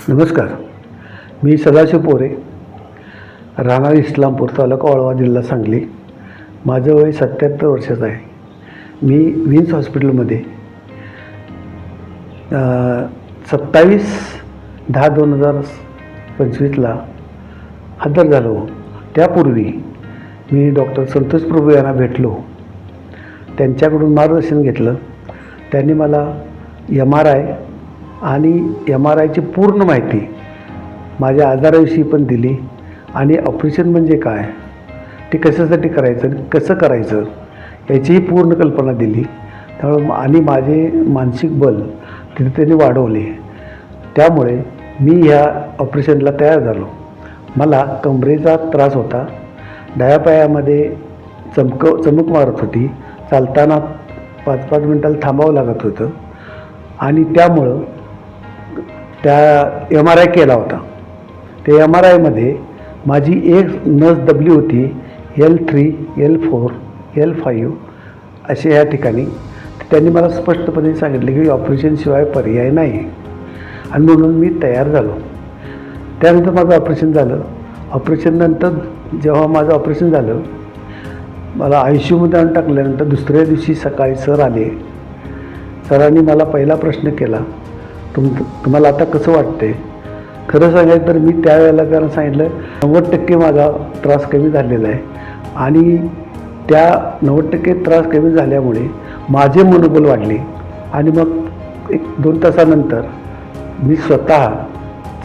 नमस्कार. मी सदाशिव पोरे, राहणार इस्लामपूर, तालुका वाळवा, जिल्हा सांगली. माझं वय 77 वर्षाचं आहे. मी विन्स हॉस्पिटलमध्ये 27/10/2025ला हजर झालो. त्यापूर्वी मी डॉक्टर संतोष प्रभू यांना भेटलो. त्यांच्याकडून मार्गदर्शन घेतलं. त्यांनी मला MRI आणि MRIची पूर्ण माहिती माझ्या आजाराविषयी पण दिली आणि ऑपरेशन म्हणजे काय, ते कशासाठी करायचं, कसं करायचं याचीही पूर्ण कल्पना दिली. त्यामुळे आणि माझे मानसिक बल तिथे त्यांनी वाढवले. त्यामुळे मी ह्या ऑपरेशनला तयार झालो. मला कमरेचा त्रास होता. डाव्या पायामध्ये चमक मारत होती. चालताना 5-5 मिनटाला थांबावं लागत होतं आणि त्यामुळं त्या MRI केला होता. ते MRIमध्ये माझी एक नस दबली होती, L3, L4, L5 असे ह्या ठिकाणी. त्यांनी मला स्पष्टपणे सांगितले की ऑपरेशनशिवाय पर्याय नाही आणि म्हणून मी तयार झालो. त्यानंतर माझं ऑपरेशन झालं. ऑपरेशननंतर जेव्हा माझं ऑपरेशन झालं, मला ICUमध्ये आणून टाकल्यानंतर दुसऱ्या दिवशी सकाळी सर आले. सरांनी मला पहिला प्रश्न केला, तुम्हाला आता कसं वाटते? खरं सांगायचं तर मी त्यावेळेला कारण सांगितलं 90% माझा त्रास कमी झालेला आहे आणि त्या 90% त्रास कमी झाल्यामुळे माझे मनोबल वाढले आणि मग 1-2 तासानंतर मी स्वतः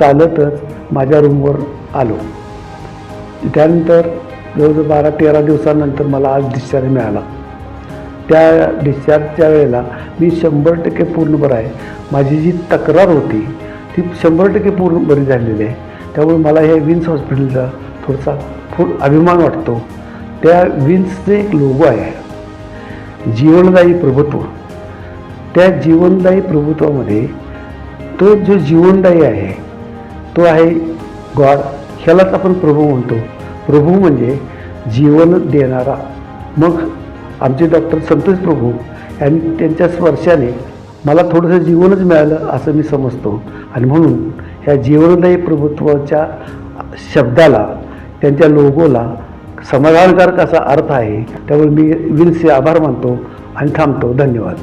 चालतच माझ्या रूमवर आलो. त्यानंतर जवळजवळ 12-13 दिवसानंतर मला आज डिस्चार्ज मिळाला. त्या डिस्चार्जच्या वेळेला मी 100% पूर्ण बरं आहे. माझी जी तक्रार होती ती 100% पूर्ण बरी झालेली आहे. त्यामुळे मला हे विन्स हॉस्पिटलचा थोडासा अभिमान वाटतो. त्या विन्सचे एक लोगो आहे, जीवनदायी प्रभुत्व. त्या जीवनदायी प्रभुत्वामध्ये तो जो जीवनदायी आहे तो आहे गॉड. ह्यालाच आपण प्रभू म्हणतो. प्रभू म्हणजे जीवन देणारा. मग आमचे डॉक्टर संतोष प्रभू यांनी त्यांच्या स्पर्शाने मला थोडंसं जीवनच मिळालं असं मी समजतो आणि म्हणून ह्या जीवनदायी प्रभुत्वाच्या शब्दाला, त्यांच्या लोगोला समाधानकारक असा अर्थ आहे. त्यामुळे मी विन्सचे आभार मानतो आणि थांबतो. धन्यवाद.